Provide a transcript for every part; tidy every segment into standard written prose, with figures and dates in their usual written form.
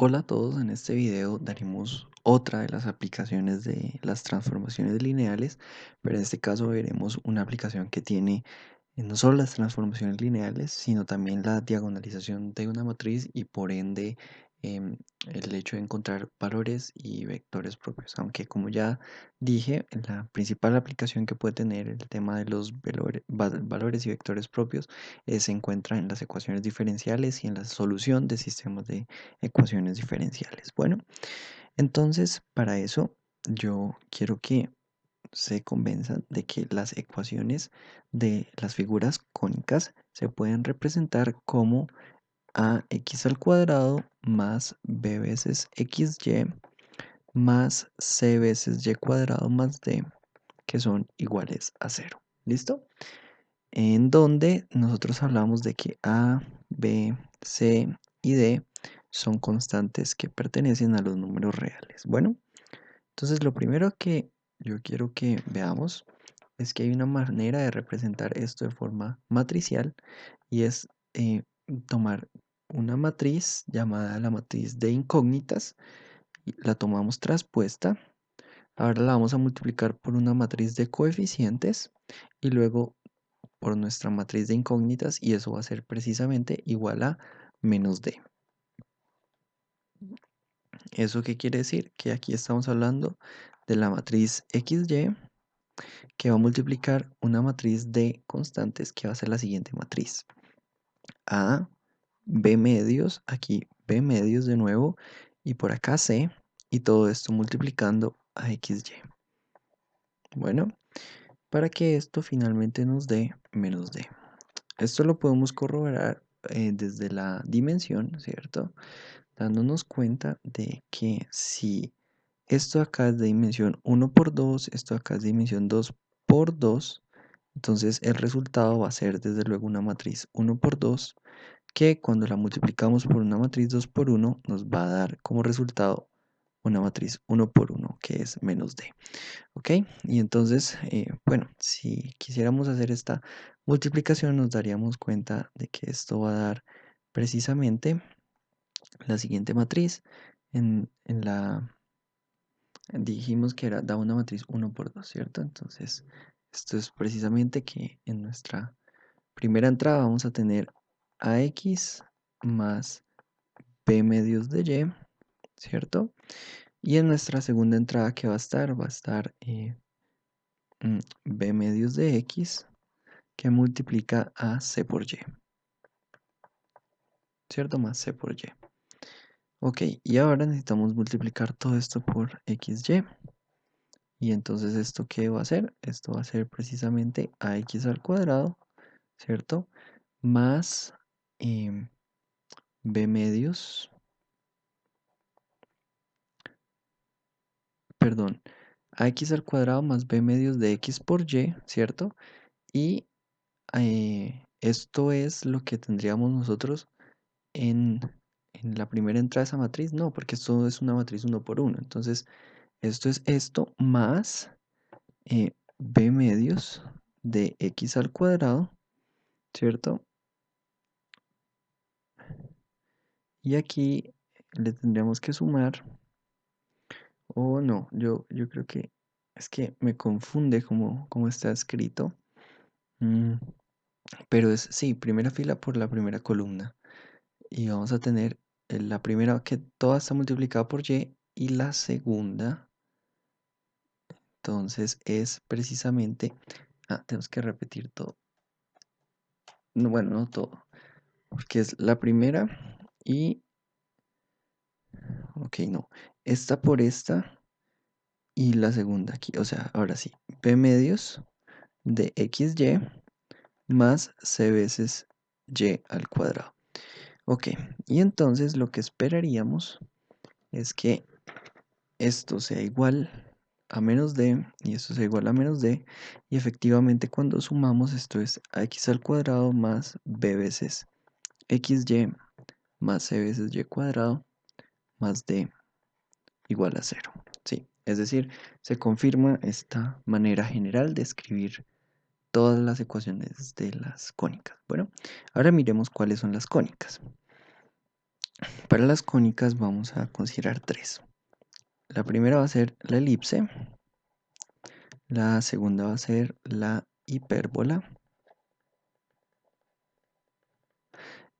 Hola a todos, en este video daremos otra de las aplicaciones de las transformaciones lineales, pero en este caso veremos una aplicación que tiene no solo las transformaciones lineales, sino también la diagonalización de una matriz y por ende em, el hecho de encontrar valores y vectores propios. Aunque como ya dije, la principal aplicación que puede tener el tema de los valores y vectores propios se encuentra en las ecuaciones diferenciales y en la solución de sistemas de ecuaciones diferenciales. Bueno, entonces para eso yo quiero que se convenzan de que las ecuaciones de las figuras cónicas se pueden representar como ax al cuadrado más b veces xy más c veces y cuadrado más d, que son iguales a cero. ¿Listo? En donde nosotros hablamos de que a, b, c y d son constantes que pertenecen a los números reales. Bueno, entonces lo primero que yo quiero que veamos es que hay una manera de representar esto de forma matricial y es tomar una matriz llamada la matriz de incógnitas, y la tomamos traspuesta. Ahora la vamos a multiplicar por una matriz de coeficientes y luego por nuestra matriz de incógnitas, y eso va a ser precisamente igual a menos d. ¿Eso qué quiere decir? Que aquí estamos hablando de la matriz xy que va a multiplicar una matriz de constantes que va a ser la siguiente matriz. A, B medios, aquí B medios de nuevo, y por acá C, y todo esto multiplicando a XY. Bueno, para que esto finalmente nos dé menos D. Esto lo podemos corroborar desde la dimensión, ¿cierto? Dándonos cuenta de que si esto acá es de dimensión 1 por 2, esto acá es de dimensión 2 por 2, entonces el resultado va a ser desde luego una matriz 1 por 2, que cuando la multiplicamos por una matriz 2 por 1 nos va a dar como resultado una matriz 1 por 1, que es menos d. ¿Ok? Y entonces, bueno, si quisiéramos hacer esta multiplicación nos daríamos cuenta de que esto va a dar precisamente la siguiente matriz. En la dijimos que da una matriz 1 por 2, ¿cierto? Entonces, esto es precisamente que en nuestra primera entrada vamos a tener ax más b medios de y, ¿cierto? Y en nuestra segunda entrada, ¿qué va a estar? Va a estar b medios de x, que multiplica a c por y, ¿cierto? Más c por y. Ok, y ahora necesitamos multiplicar todo esto por xy. Y entonces, ¿esto qué va a hacer? Esto va a ser precisamente ax al cuadrado, ¿cierto? Más b medios, perdón, ax al cuadrado más b medios de x por y, ¿cierto? Y esto es lo que tendríamos nosotros en, en la primera entrada de esa matriz. No, porque esto es una matriz 1 por 1. Entonces, esto es esto más b medios de x al cuadrado, ¿cierto? Y aquí le tendríamos que sumar, o no, yo creo que es que me confunde como está escrito. Mm, pero es, sí, primera fila por la primera columna. Y vamos a tener la primera que toda está multiplicada por y la segunda, entonces es precisamente, tenemos que repetir todo. No, bueno, no todo, porque es la primera y, ok, no, esta por esta y la segunda aquí, o sea, ahora sí, b medios de xy más c veces y al cuadrado. Ok, y entonces lo que esperaríamos es que esto sea igual a menos d y esto sea igual a menos d, y efectivamente cuando sumamos esto es ax al cuadrado más b veces xy más c veces y cuadrado más d igual a cero. Sí, es decir, se confirma esta manera general de escribir todas las ecuaciones de las cónicas. Bueno, ahora miremos cuáles son las cónicas. Para las cónicas vamos a considerar tres. La primera va a ser la elipse, la segunda va a ser la hipérbola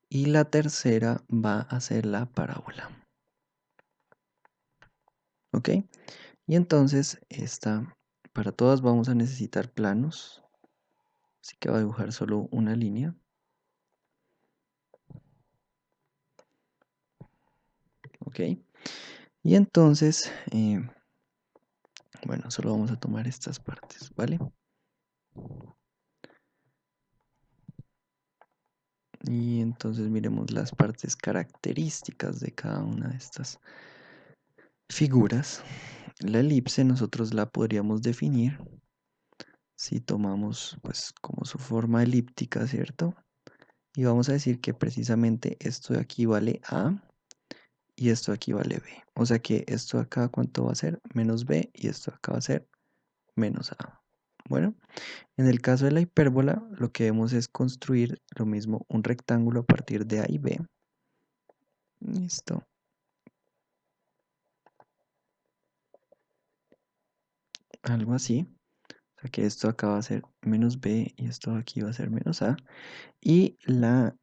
y la tercera va a ser la parábola. ¿Ok? Y entonces para todas vamos a necesitar planos, así que va a dibujar solo una línea. ¿Ok? Y entonces, bueno, solo vamos a tomar estas partes, ¿vale? Y entonces miremos las partes características de cada una de estas figuras. La elipse nosotros la podríamos definir si tomamos pues como su forma elíptica, ¿cierto? Y vamos a decir que precisamente esto de aquí vale A y esto de aquí vale B. O sea que esto de acá, ¿cuánto va a ser? Menos B y esto de acá va a ser menos A. Bueno, en el caso de la hipérbola, lo que vemos es construir lo mismo, un rectángulo a partir de A y B. Listo. Algo así. O sea que esto acá va a ser menos B y esto aquí va a ser menos A. Y la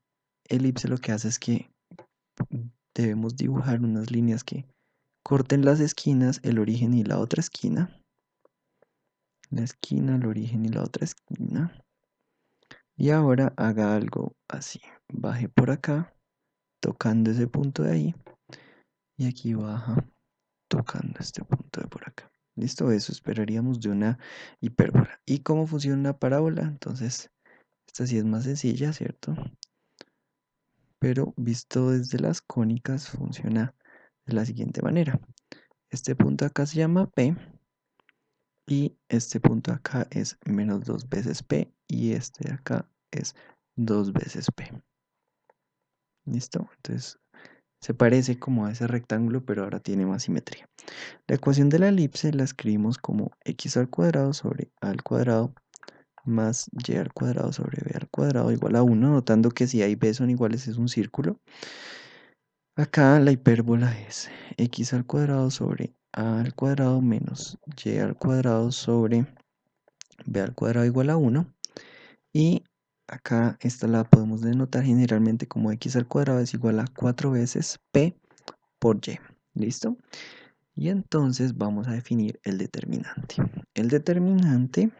elipse lo que hace es que debemos dibujar unas líneas que corten las esquinas, el origen y la otra esquina. La esquina, el origen y la otra esquina. Y ahora haga algo así. Baje por acá, tocando ese punto de ahí. Y aquí baja, tocando este punto de por acá. ¿Listo? Eso esperaríamos de una hipérbola. ¿Y cómo funciona una parábola? Entonces, esta sí es más sencilla, ¿cierto? Pero visto desde las cónicas funciona de la siguiente manera. Este punto acá se llama P y este punto acá es menos 2 veces P y este de acá es 2 veces P. ¿Listo? Entonces se parece como a ese rectángulo, pero ahora tiene más simetría. La ecuación de la elipse la escribimos como x al cuadrado sobre a al cuadrado más y al cuadrado sobre b al cuadrado igual a 1, notando que si a y b son iguales es un círculo. Acá la hipérbola es x al cuadrado sobre a al cuadrado menos y al cuadrado sobre b al cuadrado igual a 1. Y acá esta la podemos denotar generalmente como x al cuadrado es igual a 4 veces p por y. ¿Listo? Y entonces vamos a definir el determinante. El determinante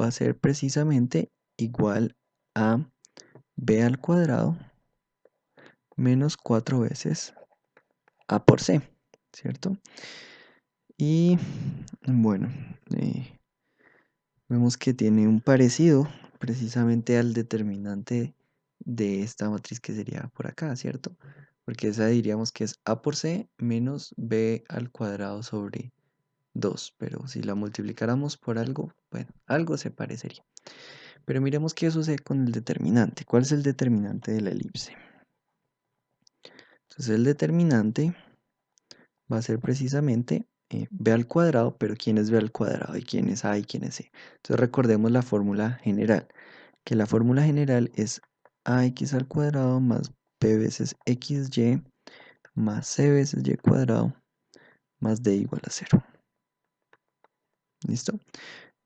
va a ser precisamente igual a b al cuadrado menos 4 veces a por c, ¿cierto? Y bueno, vemos que tiene un parecido precisamente al determinante de esta matriz que sería por acá, ¿cierto? Porque esa diríamos que es a por c menos b al cuadrado sobre 2, pero si la multiplicáramos por algo, bueno, algo se parecería. Pero miremos qué sucede con el determinante. ¿Cuál es el determinante de la elipse? Entonces el determinante va a ser precisamente b al cuadrado, pero ¿quién es b al cuadrado? ¿Y quién es a y quién es c? Entonces recordemos la fórmula general, que la fórmula general es ax al cuadrado más b veces xy más c veces y cuadrado más d igual a 0. ¿Listo?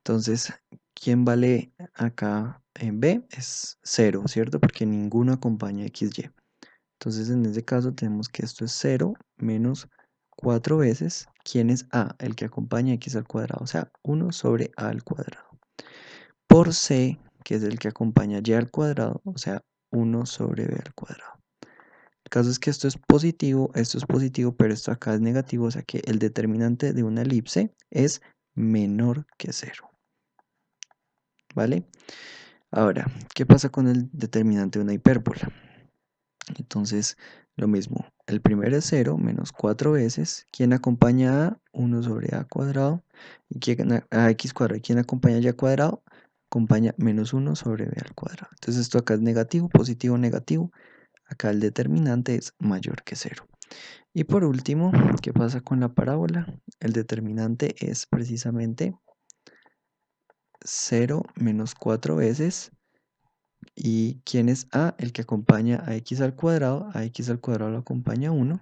Entonces, ¿quién vale acá en b? Es 0, ¿cierto? Porque ninguno acompaña xy. Entonces, en este caso tenemos que esto es 0 menos 4 veces. ¿Quién es a? El que acompaña x al cuadrado, o sea, 1 sobre a al cuadrado. Por c, que es el que acompaña y al cuadrado, o sea, 1 sobre b al cuadrado. El caso es que esto es positivo, pero esto acá es negativo, o sea que el determinante de una elipse es menor que 0. ¿Vale? Ahora, ¿qué pasa con el determinante de una hipérbola? Entonces, lo mismo. El primero es 0 menos 4 veces. ¿Quién acompaña a? 1 sobre a cuadrado. ¿Y quién a x cuadrado? ¿Y quién acompaña y cuadrado? Acompaña menos 1 sobre b al cuadrado. Entonces, esto acá es negativo, positivo, negativo. Acá el determinante es mayor que 0. Y por último, ¿qué pasa con la parábola? El determinante es precisamente 0 menos 4 veces. ¿Y quién es A? El que acompaña a x al cuadrado. A x al cuadrado lo acompaña 1.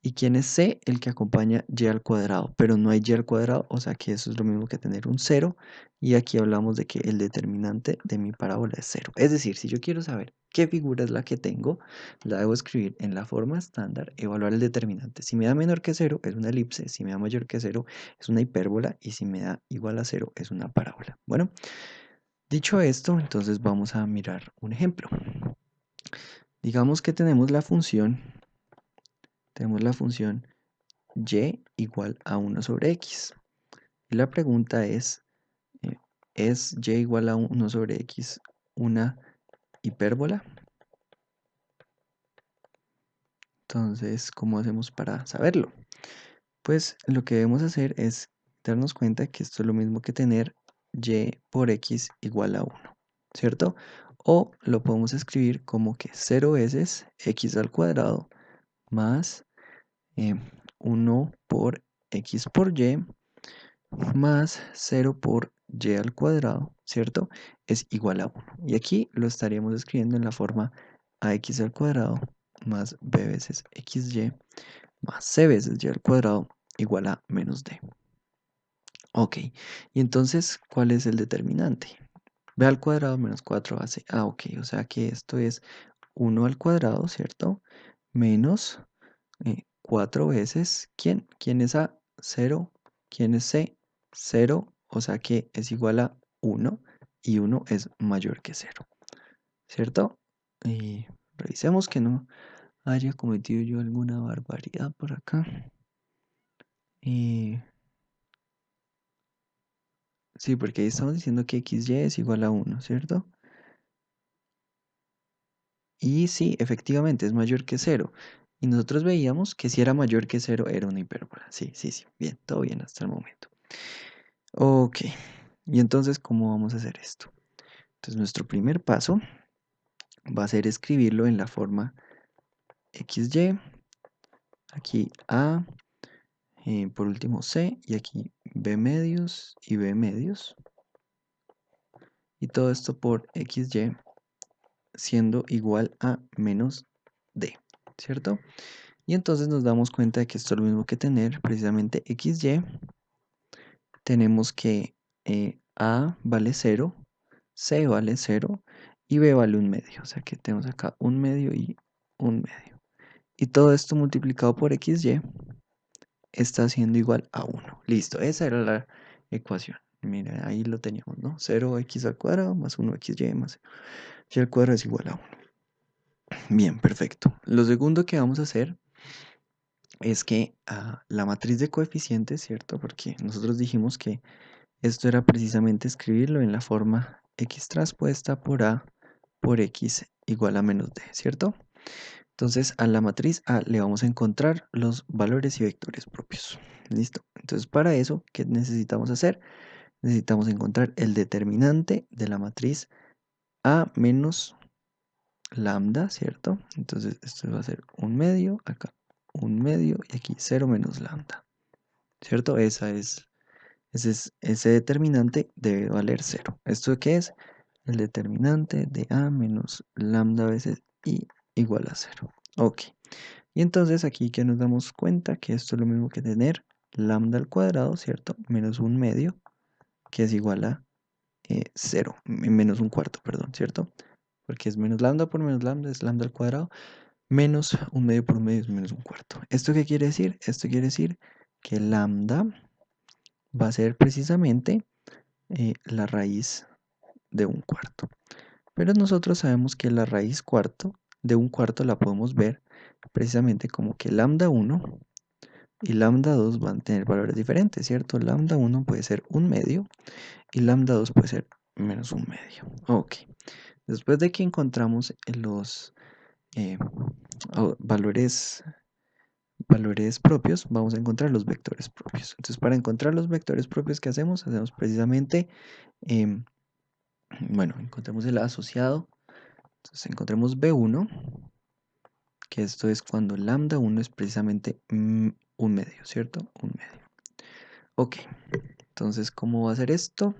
¿Y quién es C? El que acompaña y al cuadrado, pero no hay y al cuadrado, o sea que eso es lo mismo que tener un 0. Y aquí hablamos de que el determinante de mi parábola es 0. Es decir, si yo quiero saber qué figura es la que tengo, la debo escribir en la forma estándar, evaluar el determinante. Si me da menor que 0 es una elipse, si me da mayor que 0 es una hipérbola y si me da igual a 0 es una parábola. Bueno, dicho esto, entonces vamos a mirar un ejemplo. Digamos que tenemos la función y igual a 1 sobre x. Y la pregunta eh, ¿es y igual a 1 sobre x una hipérbola? Entonces, ¿cómo hacemos para saberlo? Pues lo que debemos hacer es darnos cuenta que esto es lo mismo que tener y por x igual a 1, ¿cierto? O lo podemos escribir como que 0 veces x al cuadrado más 1 por x por y más 0 por y al cuadrado, ¿cierto? Es igual a 1. Y aquí lo estaríamos escribiendo en la forma ax al cuadrado más b veces xy más c veces y al cuadrado igual a menos d. Ok, y entonces, ¿cuál es el determinante? B al cuadrado menos 4ac. Ah, ok, o sea que esto es 1 al cuadrado, ¿cierto? Menos 4 veces, ¿quién? ¿Quién es A? 0. ¿Quién es C? 0, o sea que es igual a 1 y 1 es mayor que 0, ¿cierto? Y revisemos que no haya cometido yo alguna barbaridad por acá. Y sí, porque ahí estamos diciendo que xy es igual a 1, ¿cierto? Y sí, efectivamente es mayor que 0. Y nosotros veíamos que si era mayor que 0 era una hipérbola. Sí, sí, sí. Bien, todo bien hasta el momento. Ok, y entonces, ¿cómo vamos a hacer esto? Entonces, nuestro primer paso va a ser escribirlo en la forma xy, aquí a, por último c, y aquí b medios y b medios. Y todo esto por xy siendo igual a menos d, ¿cierto? Y entonces nos damos cuenta de que esto es lo mismo que tener precisamente xy. Tenemos que a vale 0, c vale 0 y b vale 1 medio. O sea que tenemos acá 1 medio y 1 medio. Y todo esto multiplicado por xy está siendo igual a 1. Listo, esa era la ecuación. Mira, ahí lo teníamos, ¿no? 0x al cuadrado más 1xy más y al cuadrado es igual a 1. Bien, perfecto. Lo segundo que vamos a hacer es que la matriz de coeficientes, ¿cierto? Porque nosotros dijimos que esto era precisamente escribirlo en la forma x transpuesta por a por x igual a menos d, ¿cierto? Entonces a la matriz A le vamos a encontrar los valores y vectores propios. ¿Listo? Entonces para eso, ¿qué necesitamos hacer? Necesitamos encontrar el determinante de la matriz A menos lambda, ¿cierto? Entonces esto va a ser 1 medio, acá 1 medio y aquí 0 menos lambda, ¿cierto? Ese determinante debe valer 0. ¿Esto qué es? El determinante de A menos lambda veces I igual a 0. Ok. Y entonces aquí que nos damos cuenta que esto es lo mismo que tener lambda al cuadrado, ¿cierto? Menos 1 medio, que es igual a 0, menos 1 cuarto, perdón, ¿cierto? Porque es menos lambda por menos lambda, es lambda al cuadrado, menos 1 medio por 1 medio es menos 1 cuarto. ¿Esto qué quiere decir? Esto quiere decir que lambda va a ser precisamente la raíz de 1 cuarto. Pero nosotros sabemos que la raíz cuarto de 1 cuarto la podemos ver precisamente como que lambda 1 y lambda 2 van a tener valores diferentes, ¿cierto? Lambda 1 puede ser 1 medio y lambda 2 puede ser menos 1 medio. Ok. Después de que encontramos los eh, valores propios, vamos a encontrar los vectores propios. Entonces, para encontrar los vectores propios, ¿qué hacemos? Hacemos precisamente, em, bueno, encontramos el asociado. Entonces, encontremos B1, que esto es cuando lambda 1 es precisamente 1 medio, ¿cierto? 1 medio. Ok, entonces, ¿cómo va a ser esto?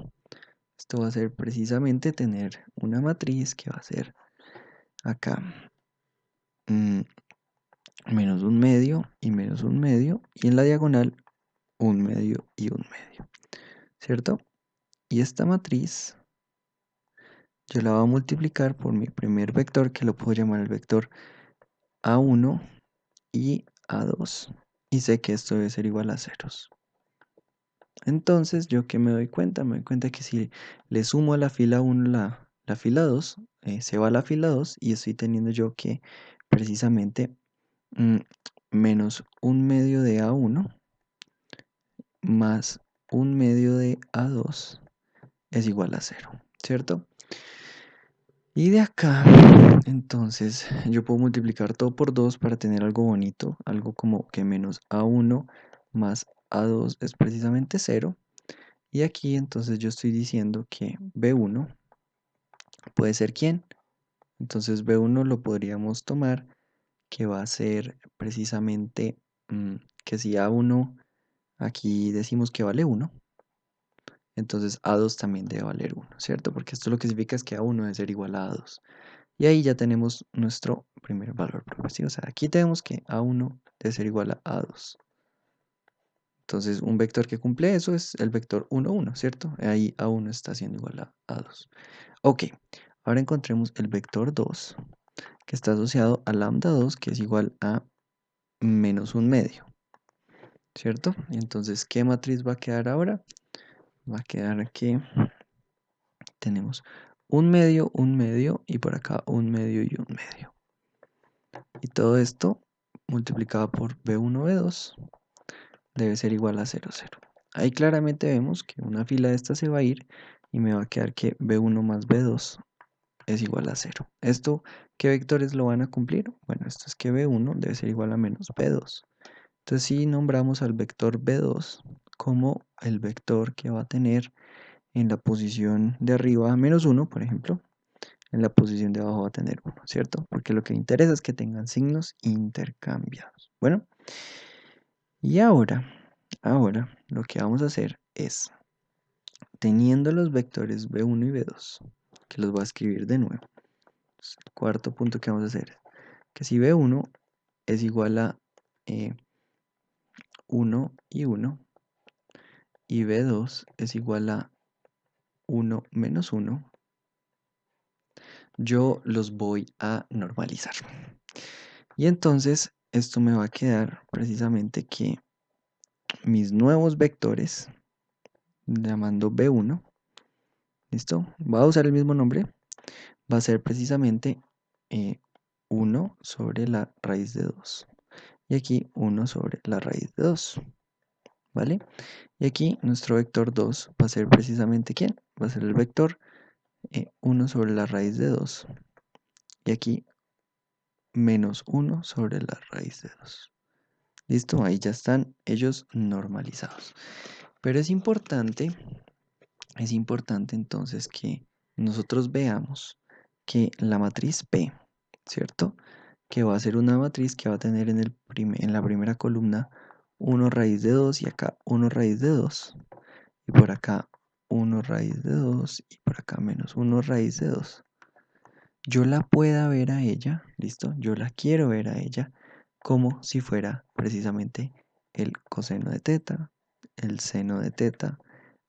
Esto va a ser precisamente tener una matriz que va a ser acá menos un medio y menos un medio, y en la diagonal un medio y un medio, ¿cierto? Y esta matriz yo la voy a multiplicar por mi primer vector, que lo puedo llamar el vector A1 y A2. Y sé que esto debe ser igual a ceros. Entonces, ¿yo qué me doy cuenta? Me doy cuenta que si le sumo a la fila 1 la fila 2, se va a la fila 2 y estoy teniendo yo que precisamente mm, menos un medio de A1 más un medio de A2 es igual a cero, ¿cierto? Y de acá, entonces, yo puedo multiplicar todo por 2 para tener algo bonito, algo como que menos A1 más A2 es precisamente cero. Y aquí entonces yo estoy diciendo que B1 puede ser ¿quién? Entonces B1 lo podríamos tomar que va a ser precisamente que si A1 aquí decimos que vale 1, entonces A2 también debe valer 1, ¿cierto? Porque esto lo que significa es que A1 debe ser igual a A2. Y ahí ya tenemos nuestro primer valor propio, ¿sí? O sea, aquí tenemos que A1 debe ser igual a A2. Entonces, un vector que cumple eso es el vector 1, 1, ¿cierto? Ahí A1 está siendo igual a A2. Ok, ahora encontremos el vector 2, que está asociado a lambda 2, que es igual a menos un medio, ¿cierto? Entonces, ¿qué matriz va a quedar ahora? Va a quedar que tenemos un medio y por acá un medio y un medio. Y todo esto multiplicado por B1, B2 debe ser igual a 0, 0. Ahí claramente vemos que una fila de esta se va a ir y me va a quedar que B1 más B2 es igual a 0. ¿Esto qué vectores lo van a cumplir? Bueno, esto es que B1 debe ser igual a menos B2. Entonces si nombramos al vector B2 como el vector que va a tener en la posición de arriba menos 1, por ejemplo, en la posición de abajo va a tener 1, ¿cierto? Porque lo que interesa es que tengan signos intercambiados. Bueno, y ahora lo que vamos a hacer es, teniendo los vectores B1 y B2, que los voy a escribir de nuevo, el cuarto punto que vamos a hacer es que si B1 es igual a 1 y 1 y B2 es igual a 1 menos 1, yo los voy a normalizar. Y entonces esto me va a quedar precisamente que mis nuevos vectores, llamando B1, ¿listo? Voy a usar el mismo nombre, va a ser precisamente 1 sobre la raíz de 2. Y aquí 1 sobre la raíz de 2, ¿vale? Y aquí nuestro vector 2 va a ser precisamente ¿quién? Va a ser el vector 1 sobre la raíz de 2. Y aquí menos 1 sobre la raíz de 2. ¿Listo? Ahí ya están ellos normalizados. Pero es importante entonces que nosotros veamos que la matriz P, ¿cierto? Que va a ser una matriz que va a tener en la primera columna 1 raíz de 2 y acá 1 raíz de 2. Y por acá 1 raíz de 2 y por acá menos 1 raíz de 2. Yo la pueda ver a ella, ¿listo? Yo la quiero ver a ella como si fuera precisamente el coseno de teta, el seno de teta,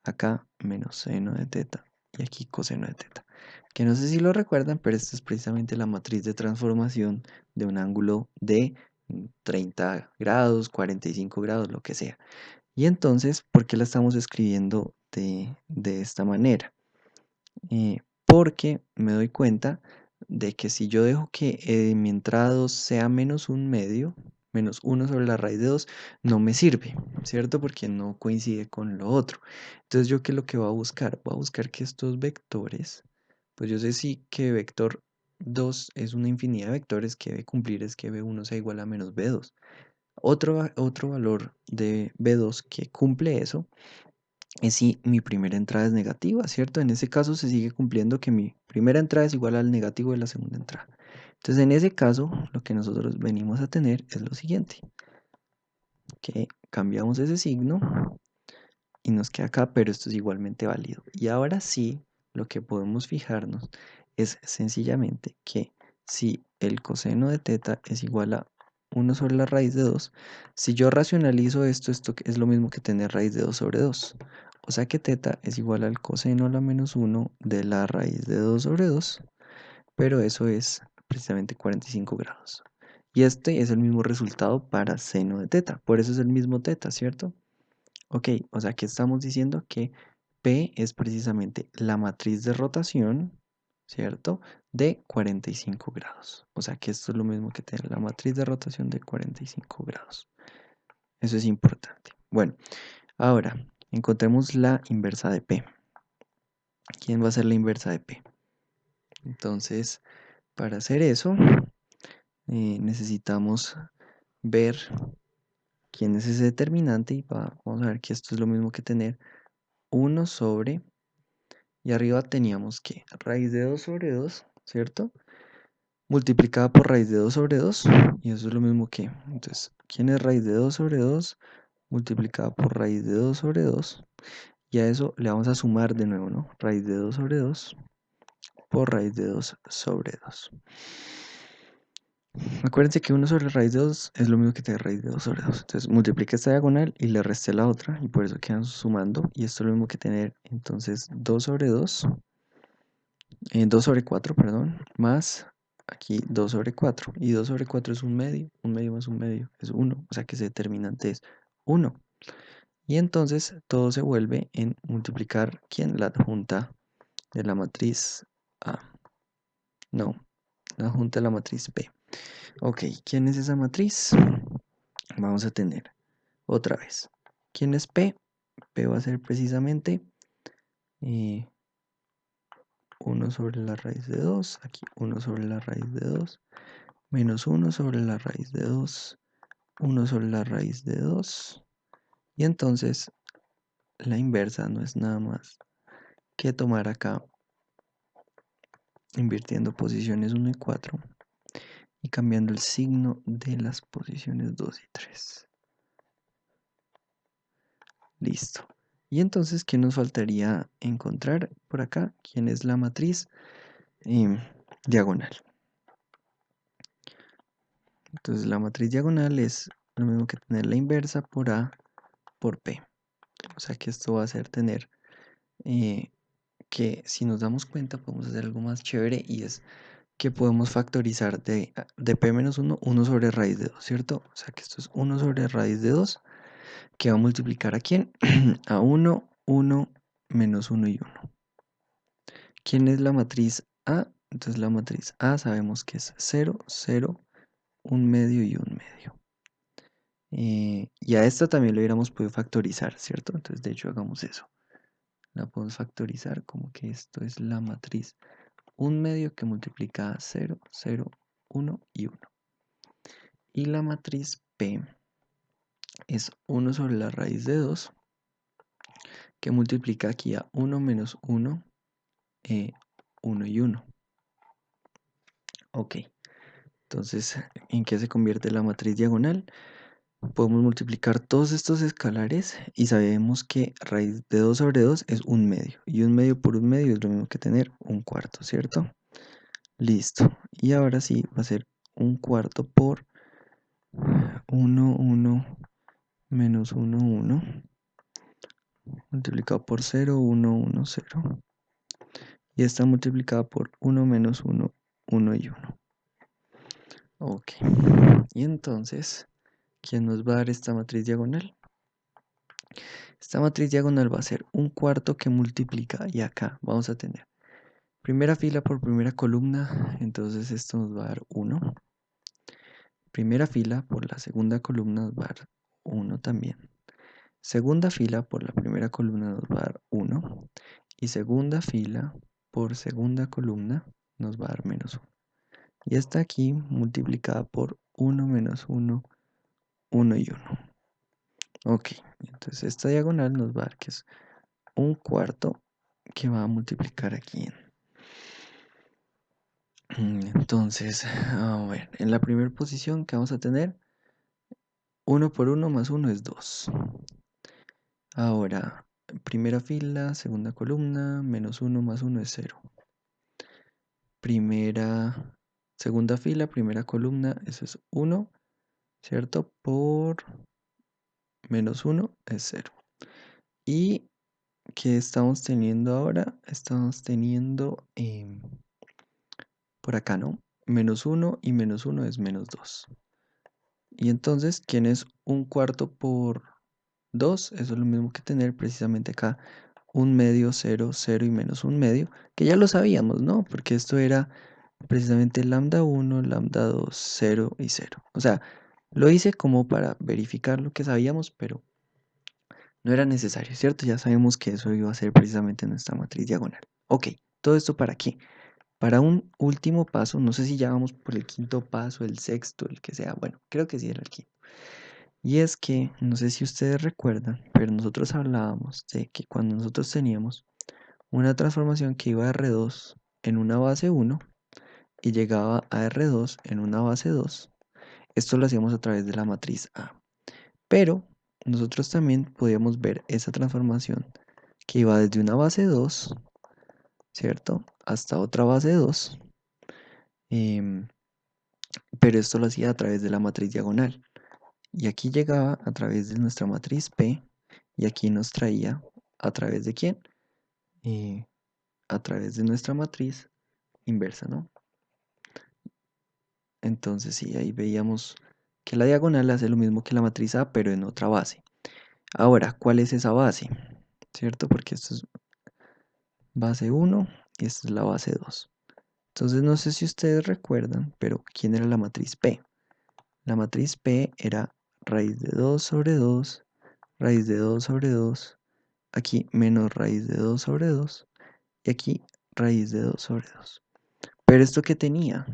acá menos seno de teta y aquí coseno de teta. Que no sé si lo recuerdan, pero esta es precisamente la matriz de transformación de un ángulo de 30 grados, 45 grados, lo que sea. Y entonces, ¿por qué la estamos escribiendo de esta manera? Porque me doy cuenta de que si yo dejo que mi entrada 2 sea menos un medio, menos 1 sobre la raíz de 2, no me sirve, ¿cierto? Porque no coincide con lo otro. Entonces, ¿yo qué es lo que voy a buscar? Voy a buscar que estos vectores, pues yo sé sí que vector 2 es una infinidad de vectores que debe cumplir es que B1 sea igual a menos B2. Otro valor de B2 que cumple eso es si mi primera entrada es negativa, ¿cierto? En ese caso se sigue cumpliendo que mi primera entrada es igual al negativo de la segunda entrada. Entonces, en ese caso, lo que nosotros venimos a tener es lo siguiente, que cambiamos ese signo y nos queda acá, pero esto es igualmente válido. Y ahora sí, lo que podemos fijarnos es sencillamente que si el coseno de teta es igual a 1 sobre la raíz de 2, si yo racionalizo esto es lo mismo que tener raíz de 2 sobre 2. O sea que teta es igual al coseno a la menos 1 de la raíz de 2 sobre 2, pero eso es precisamente 45 grados. Y este es el mismo resultado para seno de teta, por eso es el mismo teta, ¿cierto? Ok, o sea que estamos diciendo que P es precisamente la matriz de rotación, ¿cierto? De 45 grados. O sea que esto es lo mismo que tener la matriz de rotación de 45 grados. Eso es importante. Bueno, ahora encontremos la inversa de P. ¿Quién va a ser la inversa de P? Entonces, para hacer eso, necesitamos ver quién es ese determinante y vamos a ver que esto es lo mismo que tener 1 sobre, y arriba teníamos que raíz de 2 sobre 2, ¿cierto? Multiplicada por raíz de 2 sobre 2, y eso es lo mismo que, entonces, ¿quién es raíz de 2 sobre 2? Multiplicada por raíz de 2 sobre 2, y a eso le vamos a sumar de nuevo, ¿no? Raíz de 2 sobre 2 por raíz de 2 sobre 2. Acuérdense que 1 sobre raíz de 2 es lo mismo que tener raíz de 2 sobre 2. Entonces multiplica esta diagonal y le resté la otra y por eso quedan sumando. Y esto es lo mismo que tener entonces 2 sobre 2, 2 sobre 4, perdón, más aquí 2 sobre 4. Y 2 sobre 4 es un medio más un medio es 1. O sea que ese determinante es 1. Y entonces todo se vuelve en multiplicar, ¿quién? La adjunta de la matriz A. No, la adjunta de la matriz P. Ok, ¿quién es esa matriz? Vamos a tener otra vez. ¿Quién es P? P va a ser precisamente 1 sobre la raíz de 2, aquí 1 sobre la raíz de 2, menos 1 sobre la raíz de 2, 1 sobre la raíz de 2, y entonces la inversa no es nada más que tomar acá, invirtiendo posiciones 1 y 4, y cambiando el signo de las posiciones 2 y 3. Listo. Y entonces, ¿qué nos faltaría encontrar por acá? ¿Quién es la matriz diagonal? Entonces, la matriz diagonal es lo mismo que tener la inversa por A por P. O sea que esto va a ser tener que si nos damos cuenta podemos hacer algo más chévere y es que podemos factorizar de P menos 1, 1 sobre raíz de 2, ¿cierto? O sea que esto es 1 sobre raíz de 2 que va a multiplicar a quién? A 1, 1, menos 1 y 1. ¿Quién es la matriz A? Entonces la matriz A sabemos que es 0, 0, 1 medio y 1 medio. Y a esta también lo hubiéramos podido factorizar, ¿cierto? Entonces de hecho hagamos eso. La podemos factorizar como que esto es la matriz 1 medio que multiplica a 0, 0, 1 y 1. Y la matriz P es 1 sobre la raíz de 2 que multiplica aquí a 1 menos 1, 1 y 1. Ok, entonces, ¿en qué se convierte la matriz diagonal? Podemos multiplicar todos estos escalares y sabemos que raíz de 2 sobre 2 es 1 medio. Y 1 medio por 1 medio es lo mismo que tener 1 cuarto, ¿cierto? Listo. Y ahora sí va a ser 1 cuarto por 1, 1, menos 1, 1, multiplicado por 0, 1, 1, 0. Y está multiplicada por 1 menos 1, 1 y 1. Ok. Y entonces, ¿quién nos va a dar esta matriz diagonal? Esta matriz diagonal va a ser 1 cuarto que multiplica, y acá vamos a tener primera fila por primera columna, entonces esto nos va a dar 1. Primera fila por la segunda columna nos va a dar 1 también. Segunda fila por la primera columna nos va a dar 1. Y segunda fila por segunda columna nos va a dar menos 1. Y está aquí multiplicada por 1 menos 1, 1 y 1. Ok, entonces esta diagonal nos va a dar que es 1 cuarto que va a multiplicar aquí. Entonces, a ver, en la primera posición que vamos a tener 1 por 1 más 1 es 2. Ahora, primera fila, segunda columna, -1 más 1 es 0. Segunda fila, primera columna, eso es 1, ¿cierto? Por -1 es 0. ¿Y qué estamos teniendo ahora? Estamos teniendo por acá, ¿no? -1 y -1 es -2. Y entonces, ¿quién es 1/4 por 2? Eso es lo mismo que tener precisamente acá 1/2, 0, 0 y -1/2, que ya lo sabíamos, ¿no? Porque esto era precisamente lambda 1, lambda 2, 0 y 0. O sea, lo hice como para verificar lo que sabíamos, pero no era necesario, ¿cierto? Ya sabemos que eso iba a ser precisamente nuestra matriz diagonal. Ok, ¿todo esto para qué? Para un último paso, no sé si ya vamos por el quinto paso, el sexto, el que sea. Bueno, creo que sí era el quinto. Y es que, no sé si ustedes recuerdan, pero nosotros hablábamos de que cuando nosotros teníamos una transformación que iba a R2 en una base 1 y llegaba a R2 en una base 2, esto lo hacíamos a través de la matriz A. Pero nosotros también podíamos ver esa transformación que iba desde una base 2, ¿cierto? Hasta otra base 2, em, pero esto lo hacía a través de la matriz diagonal. Y aquí llegaba a través de nuestra matriz P y aquí nos traía a través de quién? A través de nuestra matriz inversa, ¿no? Entonces sí, ahí veíamos que la diagonal hace lo mismo que la matriz A, pero en otra base. Ahora, ¿cuál es esa base? ¿Cierto? Porque esto es base 1 y esta es la base 2. Entonces no sé si ustedes recuerdan, pero ¿quién era la matriz P? La matriz P era raíz de 2 sobre 2, raíz de 2 sobre 2, aquí menos raíz de 2 sobre 2 y aquí raíz de 2 sobre 2. Pero ¿esto qué tenía?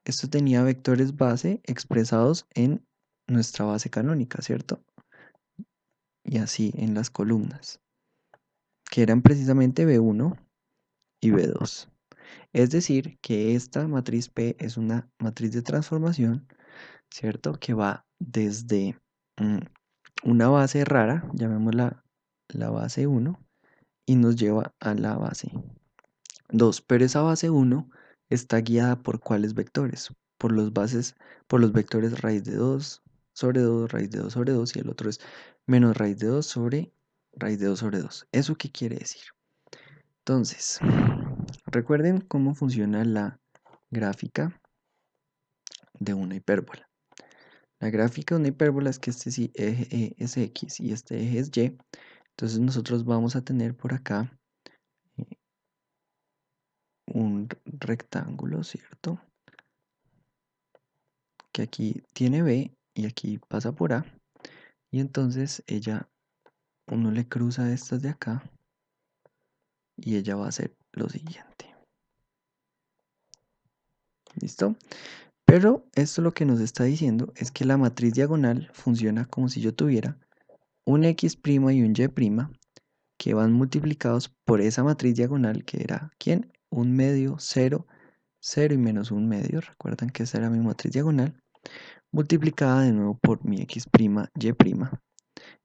Esto tenía vectores base expresados en nuestra base canónica, ¿cierto? Y así en las columnas, que eran precisamente B1 y B2. Es decir, que esta matriz P es una matriz de transformación, ¿cierto? Que va desde una base rara, llamémosla la base 1, y nos lleva a la base 2. Pero esa base 1 está guiada por cuáles vectores, por los vectores raíz de 2 sobre 2, raíz de 2 sobre 2, y el otro es menos raíz de 2 sobre raíz de 2 sobre 2. ¿Eso qué quiere decir? Entonces, recuerden cómo funciona la gráfica de una hipérbola. La gráfica de una hipérbola es que este sí, eje es X y este eje es Y. Entonces nosotros vamos a tener por acá un rectángulo, ¿cierto? Que aquí tiene B y aquí pasa por A. Y entonces uno le cruza estas de acá y ella va a hacer lo siguiente. ¿Listo? Pero esto lo que nos está diciendo es que la matriz diagonal funciona como si yo tuviera un X' y un Y' que van multiplicados por esa matriz diagonal que era, ¿quién? 1/2, 0, 0 y -1/2. Recuerdan que esa era mi matriz diagonal. Multiplicada de nuevo por mi X', Y'.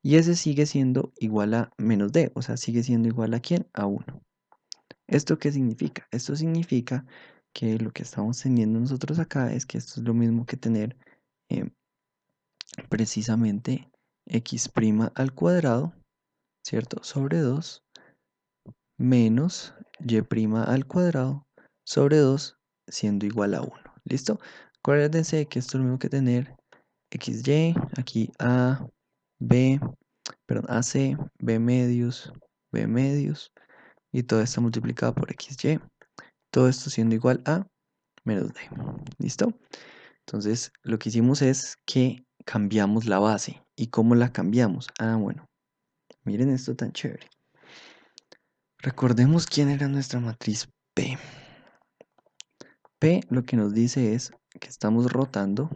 Y ese sigue siendo igual a menos D, o sea, sigue siendo igual a ¿quién? A 1. ¿Esto qué significa? Esto significa que lo que estamos teniendo nosotros acá es que esto es lo mismo que tener eh, precisamente X' al cuadrado, ¿cierto? Sobre 2 menos Y' al cuadrado sobre 2 siendo igual a 1. ¿Listo? Acuérdense que esto es lo mismo que tener XY, aquí A, B, perdón, AC, B medios, y todo esto multiplicado por XY. Todo esto siendo igual a menos D. ¿Listo? Entonces, lo que hicimos es que cambiamos la base. ¿Y cómo la cambiamos? Ah, bueno, miren esto tan chévere. Recordemos quién era nuestra matriz P. P lo que nos dice es que estamos rotando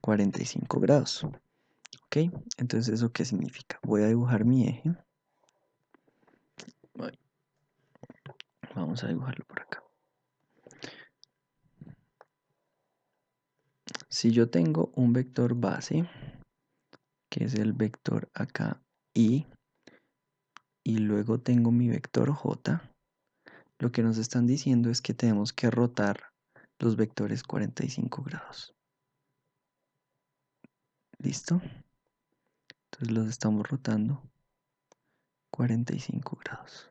45 grados. ¿Ok? Entonces, ¿eso qué significa? Voy a dibujar mi eje. Vamos a dibujarlo por acá. Si yo tengo un vector base, que es el vector acá y y luego tengo mi vector j, lo que nos están diciendo es que tenemos que rotar los vectores 45 grados. ¿Listo? Entonces los estamos rotando 45 grados.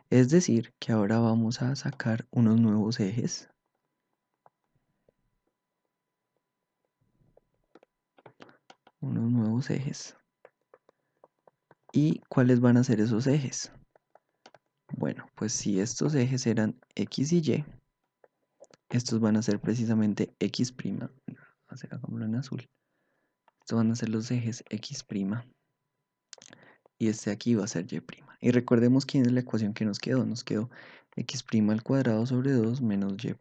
Es decir, que ahora vamos a sacar unos nuevos ejes. ¿Y cuáles van a ser esos ejes? Bueno, pues si estos ejes eran X y Y, estos van a ser precisamente X'. Hagámoslo en azul. Estos van a ser los ejes X'. Y este aquí va a ser Y'. Y recordemos quién es la ecuación que nos quedó. Nos quedó X' al cuadrado sobre 2 menos Y'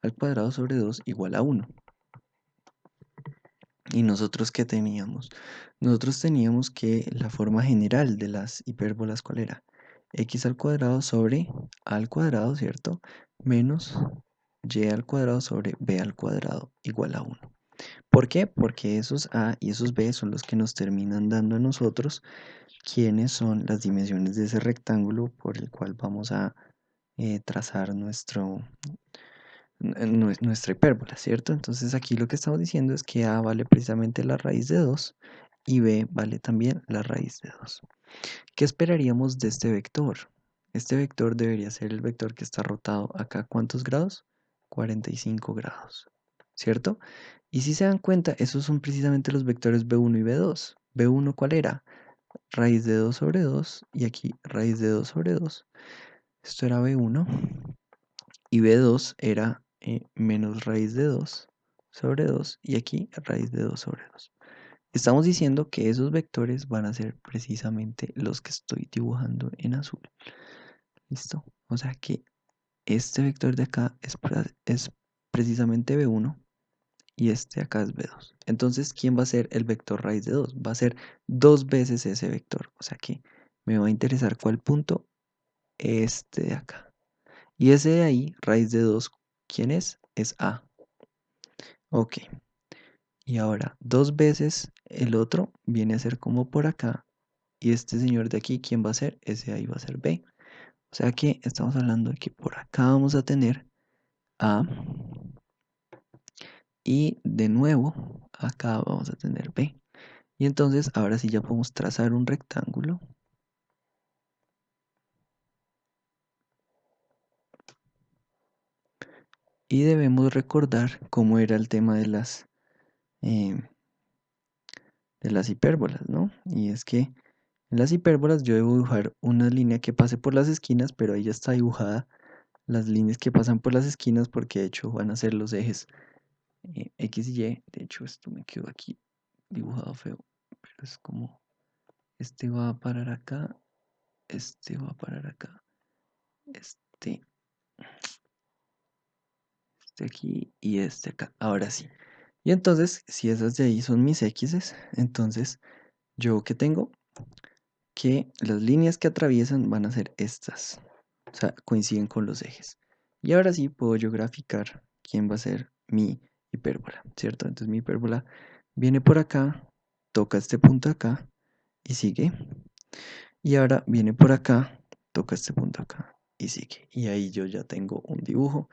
al cuadrado sobre 2 igual a 1. ¿Y nosotros qué teníamos? Nosotros teníamos que la forma general de las hipérbolas, ¿cuál era? X al cuadrado sobre A al cuadrado, ¿cierto? Menos Y al cuadrado sobre B al cuadrado igual a 1. ¿Por qué? Porque esos A y esos B son los que nos terminan dando a nosotros quiénes son las dimensiones de ese rectángulo por el cual vamos a trazar nuestra hipérbola, ¿cierto? Entonces aquí lo que estamos diciendo es que A vale precisamente la raíz de 2 y B vale también la raíz de 2. ¿Qué esperaríamos de este vector? Este vector debería ser el vector que está rotado acá, ¿cuántos grados? 45 grados, ¿cierto? Y si se dan cuenta, esos son precisamente los vectores B1 y B2. ¿B1 cuál era? Raíz de 2 sobre 2 y aquí raíz de 2 sobre 2. Esto era B1 y B2 era menos raíz de 2 sobre 2 y aquí raíz de 2 sobre 2. Estamos diciendo que esos vectores van a ser precisamente los que estoy dibujando en azul. ¿Listo? O sea que este vector de acá es precisamente B1 y este acá es B2. Entonces, ¿quién va a ser el vector raíz de 2? Va a ser 2 veces ese vector. O sea que me va a interesar cuál punto, este de acá. Y ese de ahí, raíz de 2, ¿quién es? Es A. Ok. Y ahora, 2 veces el otro viene a ser como por acá. Y este señor de aquí, ¿quién va a ser? Ese ahí va a ser B. O sea que estamos hablando de que por acá vamos a tener A. Y de nuevo, acá vamos a tener B. Y entonces, ahora sí ya podemos trazar un rectángulo. Y debemos recordar cómo era el tema eh, de las hipérbolas, ¿no? Y es que en las hipérbolas yo debo dibujar una línea que pase por las esquinas, pero ahí ya está dibujada las líneas que pasan por las esquinas porque de hecho van a ser los ejes X y Y. De hecho esto me quedó aquí dibujado feo, pero es como este va a parar acá, este va a parar acá, este aquí y este acá. Ahora sí. Y entonces, si esas de ahí son mis X's, entonces yo que tengo que las líneas que atraviesan van a ser estas. O sea, coinciden con los ejes. Y ahora sí puedo yo graficar quién va a ser mi hipérbola, ¿cierto? Entonces mi hipérbola viene por acá, toca este punto acá y sigue. Y ahora viene por acá, toca este punto acá y sigue. Y ahí yo ya tengo un dibujo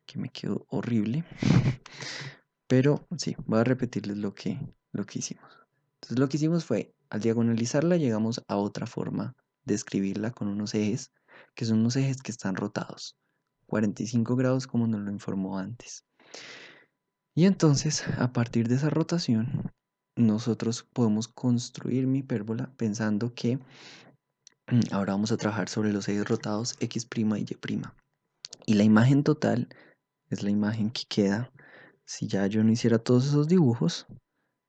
que me quedó horrible. Pero sí, voy a repetirles lo que hicimos. Entonces lo que hicimos fue, al diagonalizarla llegamos a otra forma de escribirla con unos ejes, que son unos ejes que están rotados. 45 grados como nos lo informó antes. Y entonces, a partir de esa rotación, nosotros podemos construir mi hipérbola pensando que ahora vamos a trabajar sobre los ejes rotados X' y Y'. Y la imagen total es la imagen que queda si ya yo no hiciera todos esos dibujos.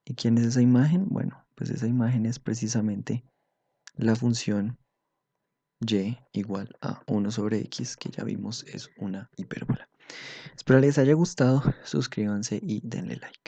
¿Y quién es esa imagen? Bueno, pues esa imagen es precisamente la función y igual a 1 sobre x, que ya vimos es una hipérbola. Espero les haya gustado, suscríbanse y denle like.